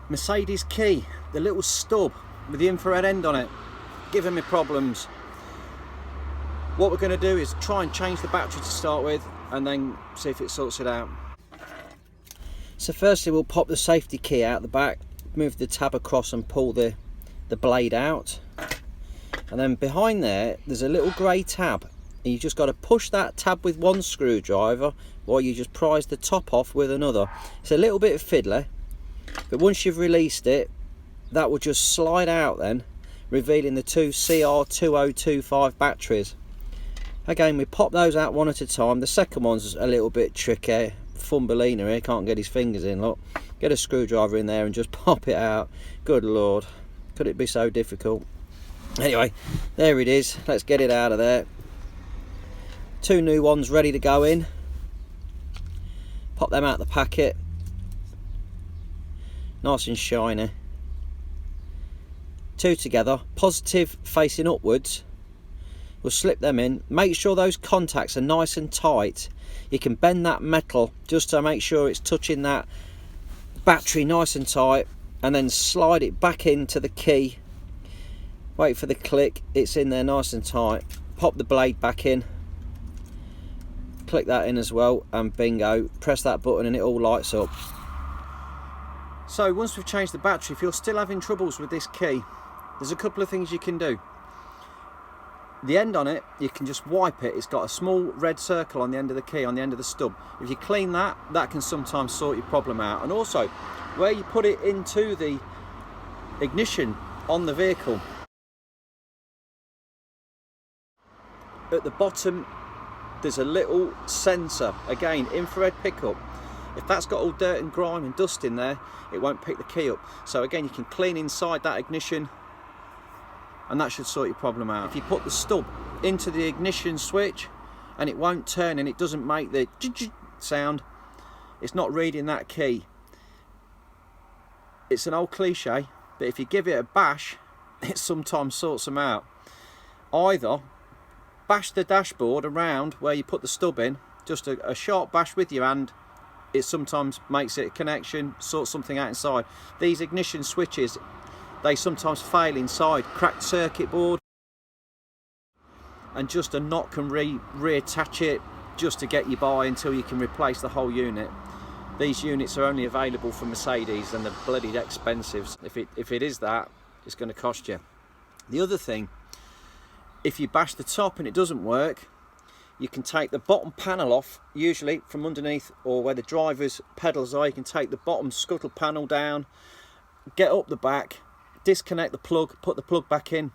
Mercedes key, the little stub with the infrared end on it, giving me problems. What we're going to do is try and change the battery to start with and then see if it sorts it out. So firstly we'll pop the safety key out the back, move the tab across and pull the blade out. And then behind there's a little grey tab. And you just got to push that tab with one screwdriver while you just prise the top off with another. It's a little bit fiddly, but once you've released it, that will just slide out then, revealing the two CR2025 batteries. Again, we pop those out one at a time. The second one's a little bit tricky. Fumbelina here, can't get his fingers in, look. Get a screwdriver in there and just pop it out. Good Lord, could it be so difficult? Anyway, there it is. Let's get it out of there. Two new ones ready to go in. Pop them out the packet. Nice and shiny. Two together, positive facing upwards. We'll slip them in. Make sure those contacts are nice and tight. You can bend that metal just to make sure it's touching that battery nice and tight, and then slide it back into the key. Wait for the click, it's in there nice and tight. Pop the blade back in. Click that in as well, and bingo, press that button and it all lights up. So once we've changed the battery, if you're still having troubles with this key, there's a couple of things you can do. The end on it, you can just wipe it. It's got a small red circle on the end of the key, on the end of the stub. If you clean that, that can sometimes sort your problem out. And also, where you put it into the ignition on the vehicle, at the bottom there's a little sensor, again infrared pickup. If that's got all dirt and grime and dust in there, it won't pick the key up. So again, you can clean inside that ignition and that should sort your problem out. If you put the stub into the ignition switch and it won't turn and it doesn't make the sound, it's not reading that key. It's an old cliche, but if you give it a bash, it sometimes sorts them out. Either bash the dashboard around where you put the stub in, just a sharp bash with your hand, it sometimes makes it a connection, sorts something out inside. These ignition switches, they sometimes fail inside, cracked circuit board, and just a knock can reattach it just to get you by until you can replace the whole unit. These units are only available from Mercedes and they're bloody expensive. If it is that, it's going to cost you. The other thing, if you bash the top and it doesn't work, you can take the bottom panel off, usually from underneath or where the driver's pedals are. You can take the bottom scuttle panel down, get up the back, disconnect the plug, put the plug back in,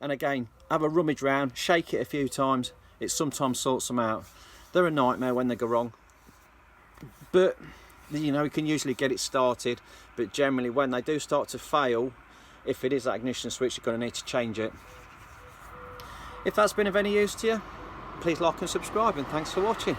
and again have a rummage round, shake it a few times. It sometimes sorts them out. They're a nightmare when they go wrong, but you know, you can usually get it started. But generally when they do start to fail, if it is that ignition switch, you're going to need to change it. If that's been of any use to you, please like and subscribe, and thanks for watching.